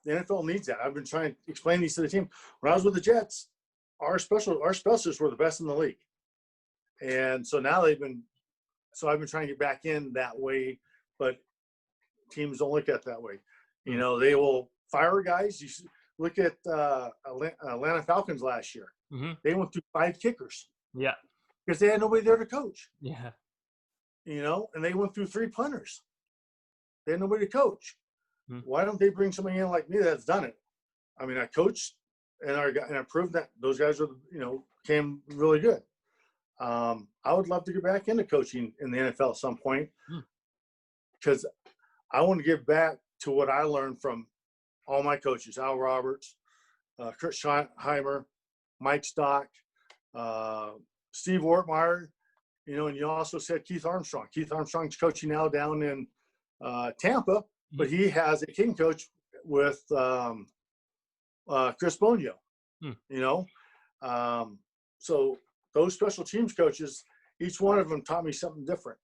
Speaker 2: The NFL needs that. I've been trying to explain these to the team. When I was with the Jets, our specialists were the best in the league, and so now I've been trying to get back in that way, but teams don't look at it that way. You know, they will fire guys. You look at Atlanta Falcons last year. Mm-hmm. They went through 5 kickers.
Speaker 1: Yeah.
Speaker 2: Because they had nobody there to coach.
Speaker 1: Yeah.
Speaker 2: You know, and they went through 3 punters. They had nobody to coach. Mm-hmm. Why don't they bring somebody in like me that's done it? I mean, I coached and I proved that those guys came really good. I would love to get back into coaching in the NFL at some point because I want to give back to what I learned from all my coaches: Al Roberts, Kurt Scheimer, Mike Stock, Steve Ortmeyer, and you also said Keith Armstrong. Keith Armstrong's coaching now down in Tampa, but he has a kicking coach with Chris Bonio, so those special teams coaches, each one of them taught me something different.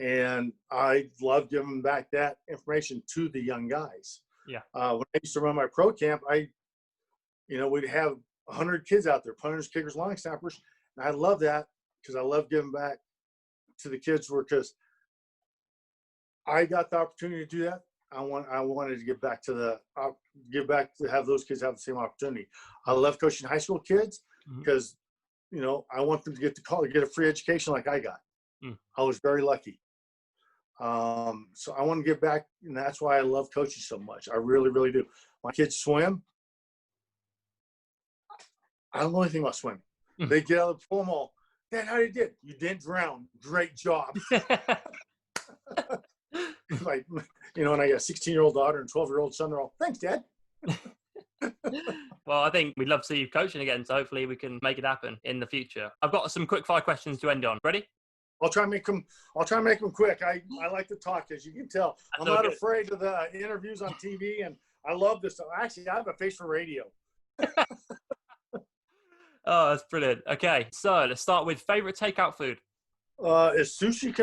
Speaker 2: And I love giving back that information to the young guys. Yeah. When I used to run my pro camp, we'd have 100 kids out there, punters, kickers, long snappers. And I love that because I love giving back to the kids because I got the opportunity to do that. I wanted to give back to have those kids have the same opportunity. I love coaching high school kids because, I want them to get to college, get a free education like I got. I was very lucky. So I want to give back, and that's why I love coaching so much. I really, really do. My kids swim. I don't know anything about swimming. They get out of the pool and all, Dad, how did you do? You didn't drown. Great job. Like, and I got a 16-year-old daughter and 12-year-old son. They're all, thanks, Dad.
Speaker 1: Well, I think we'd love to see you coaching again, so hopefully we can make it happen in the future. I've got some quick 5 questions to end on. Ready?
Speaker 2: I'll try and make them quick. I like to talk, as you can tell. I'm not afraid of the interviews on TV, and I love this stuff. Actually, I have a face for radio.
Speaker 1: Oh, that's brilliant. Okay, so let's start with favorite takeout food.
Speaker 2: Is sushi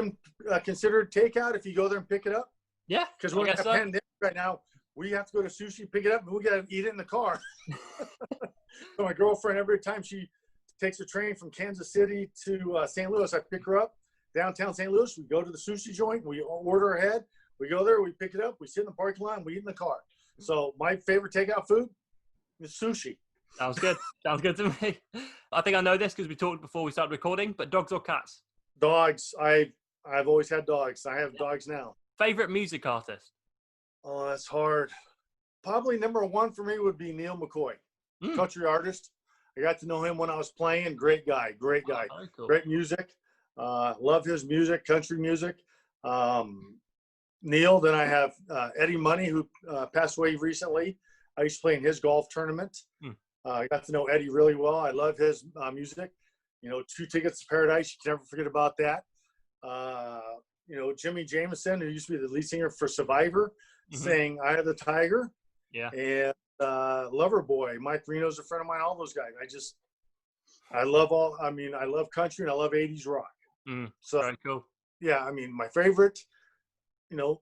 Speaker 2: considered takeout if you go there and pick it up?
Speaker 1: Yeah,
Speaker 2: because we're in a pandemic right now. We have to go to sushi, pick it up, and we got to eat it in the car. So my girlfriend, every time she takes a train from Kansas City to St. Louis, I pick her up downtown St. Louis. We go to the sushi joint. We order ahead. We go there. We pick it up. We sit in the parking lot. And we eat in the car. So my favorite takeout food is sushi.
Speaker 1: Sounds good. Sounds good to me. I think I know this because we talked before we started recording, but dogs or cats?
Speaker 2: Dogs. I've always had dogs. I have dogs now.
Speaker 1: Favorite music artist?
Speaker 2: Oh, that's hard. Probably number 1 for me would be Neil McCoy, country artist. I got to know him when I was playing. Great guy. Oh, cool. Great music. Love his music, country music. Neil. Then I have Eddie Money, who passed away recently. I used to play in his golf tournament. I got to know Eddie really well. I love his music. 2 Tickets to Paradise. You can never forget about that. Jimmy Jameson, who used to be the lead singer for Survivor, sang "Eye of the Tiger." Yeah. And Loverboy, Mike Reno's a friend of mine. All those guys. I love country and I love 80s rock. So
Speaker 1: very cool.
Speaker 2: Yeah, my favorite. It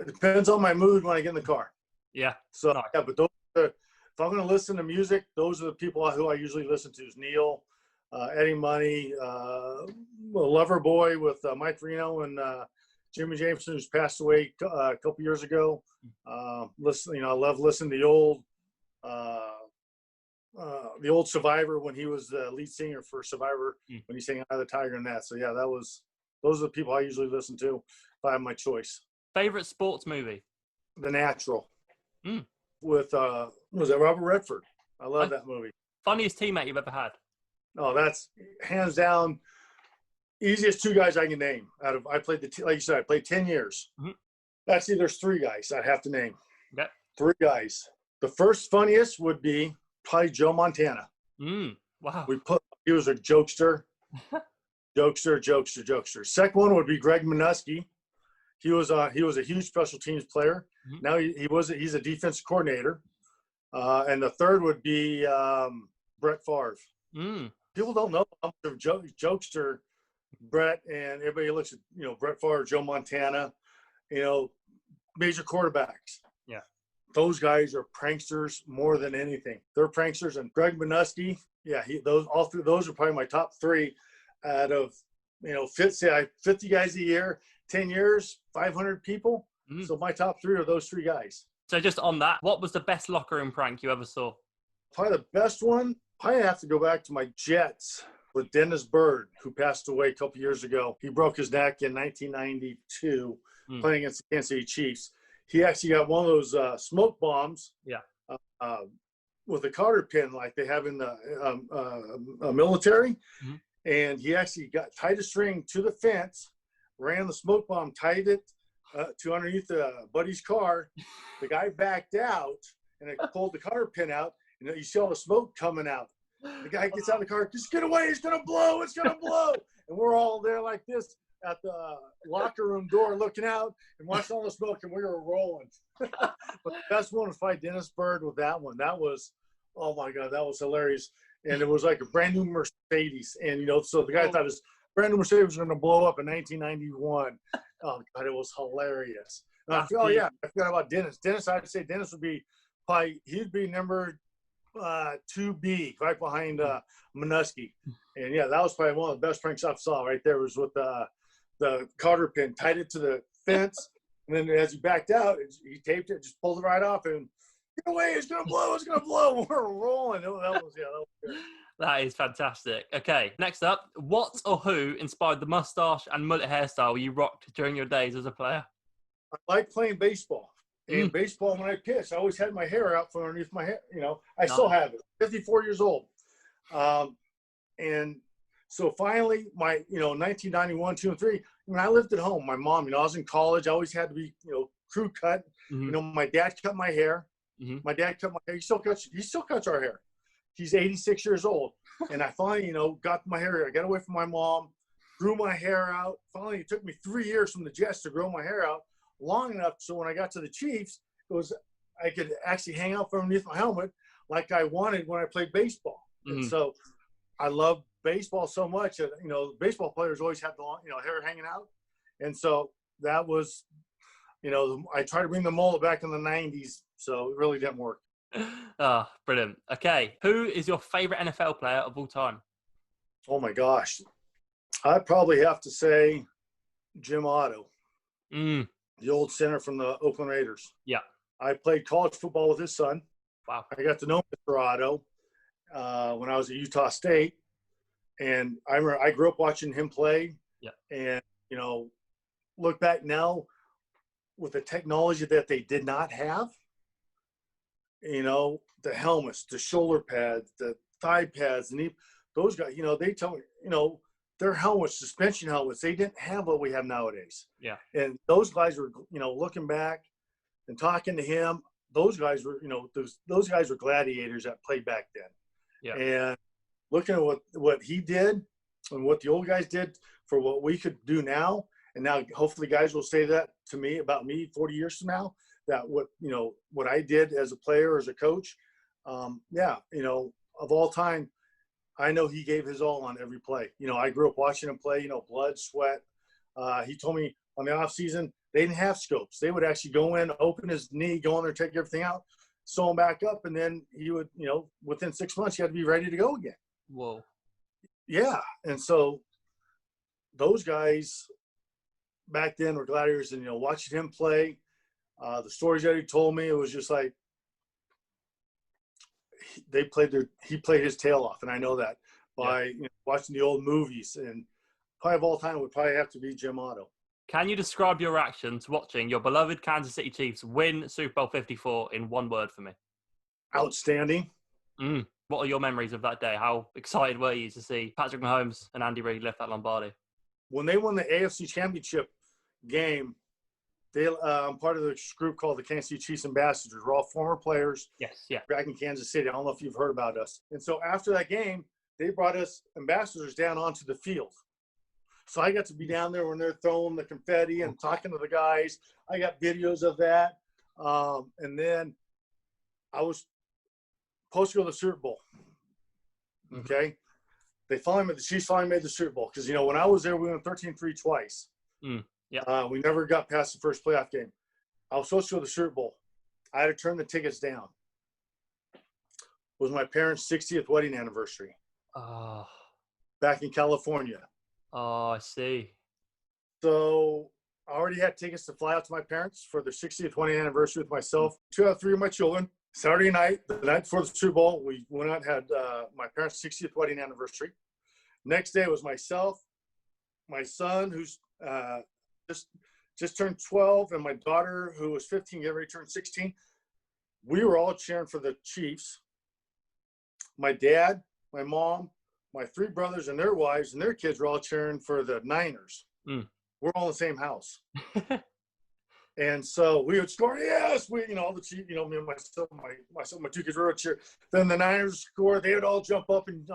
Speaker 2: depends on my mood when I get in the car.
Speaker 1: Yeah.
Speaker 2: So yeah, but those if I'm going to listen to music, those are the people who I usually listen to. Is Neil, Eddie Money, Loverboy with Mike Reno and Jimmy Jameson, who's passed away a couple years ago. I love listening to the old Survivor when he was the lead singer for Survivor when he sang "Eye of the Tiger" and that. So yeah, those are the people I usually listen to if I have my choice.
Speaker 1: Favorite sports movie?
Speaker 2: The Natural. With was it Robert Redford? I love that movie.
Speaker 1: Funniest teammate you've ever had?
Speaker 2: Oh, that's hands down easiest 2 guys I can name. I played like you said, I played 10 years. Actually, there's 3 guys I'd have to name.
Speaker 1: Yep.
Speaker 2: 3 guys. The first funniest would be probably Joe Montana.
Speaker 1: Wow.
Speaker 2: He was a jokester. Jokester. Second one would be Greg Minuski. He was a huge special teams player. Now he's a defensive coordinator. And the third would be Brett Favre. People don't know how much of a jokester Brett, and everybody looks at, Brett Favre, Joe Montana, major quarterbacks.
Speaker 1: Yeah.
Speaker 2: Those guys are pranksters more than anything. They're pranksters. And Greg Minuski, all three of those are probably my top three out of, 50 guys a year, 10 years, 500 people. So my top three are those three guys.
Speaker 1: So just on that, what was the best locker room prank you ever saw?
Speaker 2: Probably the best one, I have to go back to my Jets with Dennis Byrd, who passed away a couple years ago. He broke his neck in 1992 playing against the Kansas City Chiefs. He actually got one of those smoke bombs with a cotter pin like they have in the military. And he actually tied a string to the fence, ran the smoke bomb, tied it to underneath the buddy's car. The guy backed out, and it pulled the cotter pin out. You see all the smoke coming out. The guy gets out of the car, just get away, it's going to blow. And we're all there like this at the locker room door looking out and watching all the smoke, and we were rolling. But the best one was probably Dennis Byrd with that one. That was, oh my God, that was hilarious. And it was like a brand new Mercedes. And, so the guy thought his brand new Mercedes was going to blow up in 1991. Oh, God, it was hilarious. And I forgot about Dennis. I'd say Dennis would be he'd be number 2B, right behind Minuski. And, that was probably one of the best pranks I saw right there was with the cotter pin, tied it to the fence. And then as he backed out, he taped it, just pulled it right off, and get away, it's going to blow. We're rolling. That was good.
Speaker 1: That is fantastic. Okay, next up, what or who inspired the mustache and mullet hairstyle you rocked during your days as a player?
Speaker 2: I like playing baseball. And baseball, when I pitched, I always had my hair out from underneath my hair. I still have it. 54 years old. And so finally, my, 1991, 2, and 3, when I lived at home, my mom, I was in college. I always had to be, crew cut. My dad cut my hair. My dad cut my hair. He still cuts our hair. He's 86 years old. And I finally, got my hair. I got away from my mom, grew my hair out. Finally, it took me 3 years from the Jets to grow my hair out long enough so when I got to the Chiefs, I could actually hang out from underneath my helmet like I wanted when I played baseball. And so I love baseball so much that, baseball players always have the long, hair hanging out. And so that was, I tried to bring the mullet back in the 90s, so it really didn't work.
Speaker 1: Brilliant. Okay. Who is your favorite NFL player of all time?
Speaker 2: Oh my gosh. I'd probably have to say Jim Otto. The old center from the Oakland Raiders.
Speaker 1: Yeah.
Speaker 2: I played college football with his son.
Speaker 1: Wow.
Speaker 2: I got to know Mr. Otto when I was at Utah State. And I remember I grew up watching him play.
Speaker 1: Yeah.
Speaker 2: And, look back now with the technology that they did not have, the helmets, the shoulder pads, the thigh pads, and those guys, they tell me, their helmets, suspension helmets, they didn't have what we have nowadays.
Speaker 1: Yeah.
Speaker 2: And those guys were, looking back and talking to him, those guys were, those guys were gladiators that played back then.
Speaker 1: Yeah.
Speaker 2: And looking at what he did and what the old guys did for what we could do now, and now hopefully guys will say that to me about me 40 years from now, that what I did as a player, as a coach, of all time, I know he gave his all on every play. I grew up watching him play, blood, sweat. He told me on the off season, they didn't have scopes. They would actually go in, open his knee, go in there, take everything out, sew him back up. And then he would, within 6 months, he had to be ready to go again.
Speaker 1: Whoa.
Speaker 2: Yeah. And so those guys back then were gladiators, and, watching him play, the stories that he told me, it was just like, he played his tail off, and I know that by watching the old movies. And probably of all time would probably have to be Jim Otto.
Speaker 1: Can you describe your reaction to watching your beloved Kansas City Chiefs win Super Bowl 54 in one word for me?
Speaker 2: Outstanding.
Speaker 1: What are your memories of that day? How excited were you to see Patrick Mahomes and Andy Reid lift that Lombardi?
Speaker 2: When they won the AFC Championship game, I'm part of this group called the Kansas City Chiefs Ambassadors. We're all former players.
Speaker 1: Yes, yeah.
Speaker 2: Back in Kansas City. I don't know if you've heard about us. And so after that game, they brought us ambassadors down onto the field. So I got to be down there when they're throwing the confetti and talking to the guys. I got videos of that. And then I was supposed to go to the Super Bowl. Okay. The Chiefs finally made the Super Bowl. Because, when I was there, we went 13-3 twice.
Speaker 1: Yeah.
Speaker 2: We never got past the first playoff game. I was supposed to go to the Super Bowl. I had to turn the tickets down. It was my parents' 60th wedding anniversary.
Speaker 1: Oh.
Speaker 2: Back in California.
Speaker 1: Oh, I see.
Speaker 2: So I already had tickets to fly out to my parents for their 60th wedding anniversary with myself, 2 out of 3 of my children. Saturday night, the night before the Super Bowl, we went out and had my parents' 60th wedding anniversary. Next day was myself, my son, who's just turned 12, and my daughter, who was 15, getting ready to turn 16. We were all cheering for the Chiefs. My dad, my mom, my 3 brothers and their wives and their kids were all cheering for the Niners. We're all in the same house. And so we would score, yes, all the Chiefs, me and myself, my 2 kids were all cheer. Then the Niners score, they would all jump up and,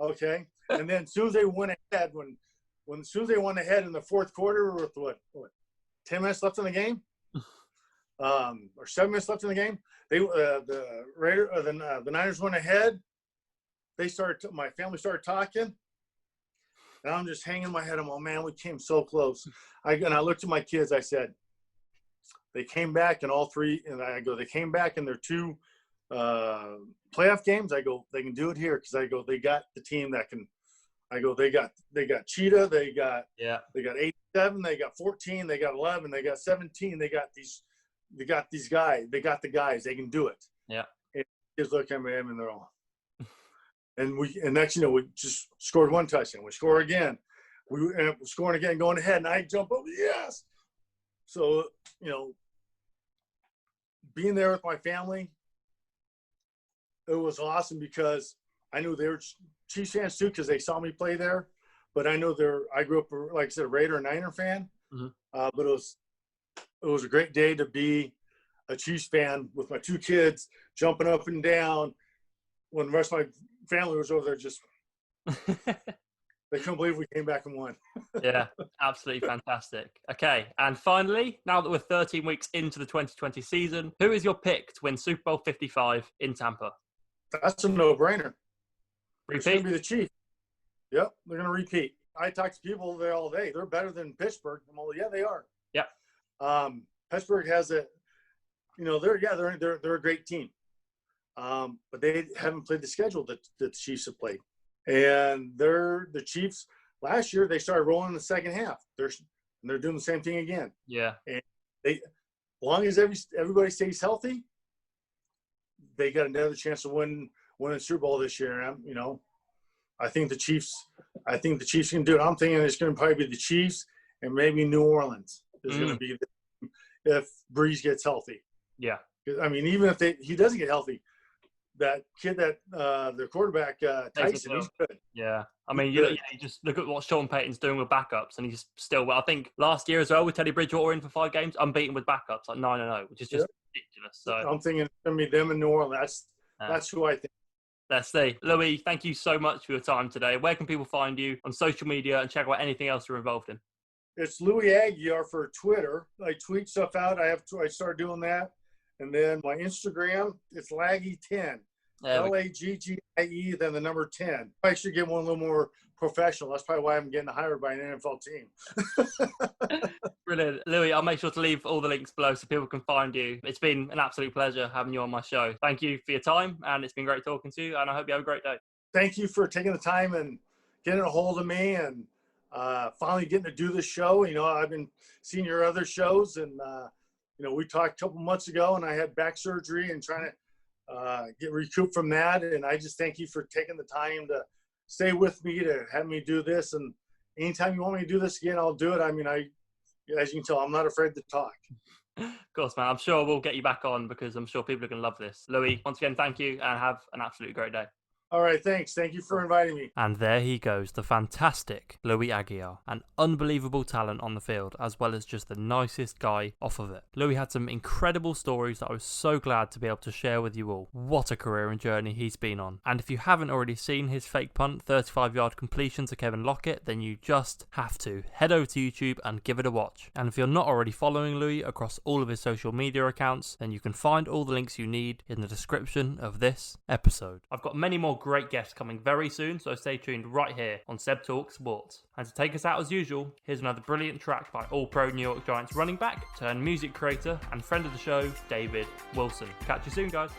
Speaker 2: okay. And then as soon as they went ahead, as soon as they went ahead in the fourth quarter with what 10 minutes left in the game, or 7 minutes left in the game, the Niners went ahead. My family started talking, and I'm just hanging my head. I'm, oh man, we came so close. I looked at my kids. I said, they came back in all 3, and I go, they came back in their 2 playoff games. I go, they can do it here because I go, they got the team that can. I go, they got Cheetah, they got 87, they got 14, they got 11, they got 17, they got these guys, they got the guys, they can do it.
Speaker 1: Yeah.
Speaker 2: And kids look at me and they're all. And next, we just scored 1 touchdown. We score again. We end up scoring again, going ahead, and I jump up, yes. So, being there with my family, it was awesome because I knew they were Chiefs fans too because they saw me play there. But I know I grew up, like I said, a Raider and Niner fan. But it was a great day to be a Chiefs fan with my 2 kids jumping up and down when the rest of my family was over there just they couldn't believe we came back and won.
Speaker 1: Yeah, absolutely fantastic. Okay, and finally, now that we're 13 weeks into the 2020 season, who is your pick to win Super Bowl 55 in Tampa?
Speaker 2: That's a no-brainer.
Speaker 1: Repeat?
Speaker 2: It's going to be the Chiefs. Yep, they're going to repeat. I talk to people there all day. They're better than Pittsburgh. I'm all, yeah, they are.
Speaker 1: Yep.
Speaker 2: Pittsburgh has they're a great team. But they haven't played the schedule that the Chiefs have played. And the Chiefs last year they started rolling in the second half. They're doing the same thing again.
Speaker 1: Yeah.
Speaker 2: And as long as everybody stays healthy, they got another chance to win the Super Bowl this year. And I think the Chiefs can do it. I'm thinking it's going to probably be the Chiefs and maybe New Orleans is going to be if Breeze gets healthy.
Speaker 1: Yeah.
Speaker 2: I mean, even if he doesn't get healthy, that kid their quarterback Tyson, he's good.
Speaker 1: Yeah. I mean, you just look at what Sean Payton's doing with backups, and he's still. I think last year as well with Teddy Bridgewater in for 5 games, unbeaten with backups, like 9-0, which is just ridiculous. So
Speaker 2: I'm thinking it's going to be them in New Orleans. That's who I think.
Speaker 1: Let's see. Louie, thank you so much for your time today. Where can people find you on social media and check out anything else you're involved in?
Speaker 2: It's Louie Aguiar for Twitter. I tweet stuff out. I started doing that. And then my Instagram, it's Laggy10. Laggie, then the number 10. I should get one a little more professional. That's probably why I'm getting hired by an NFL team.
Speaker 1: Brilliant. Louie, I'll make sure to leave all the links below so people can find you. It's been an absolute pleasure having you on my show. Thank you for your time, and it's been great talking to you, and I hope you have a great day. Thank you for taking the time and getting a hold of me and finally getting to do this show. I've been seeing your other shows, and, we talked a couple months ago, and I had back surgery and trying to get recouped from that. And I just thank you for taking the time to stay with me, to have me do this. And anytime you want me to do this again, I'll do it. I mean, as you can tell, I'm not afraid to talk. Of course, man. I'm sure we'll get you back on because I'm sure people are going to love this. Louie, once again, thank you and have an absolutely great day.
Speaker 2: All right, thanks. Thank you for inviting me.
Speaker 1: And there he goes, the fantastic Louie Aguiar. An unbelievable talent on the field, as well as just the nicest guy off of it. Louie had some incredible stories that I was so glad to be able to share with you all. What a career and journey he's been on. And if you haven't already seen his fake punt 35-yard completion to Kevin Lockett, then you just have to. Head over to YouTube and give it a watch. And if you're not already following Louie across all of his social media accounts, then you can find all the links you need in the description of this episode. I've got many more great guests coming very soon, so stay tuned right here on Seb Talks Sports. And to take us out as usual, here's another brilliant track by All-Pro New York Giants running back, turned music creator and friend of the show, David Wilson. Catch you soon, guys.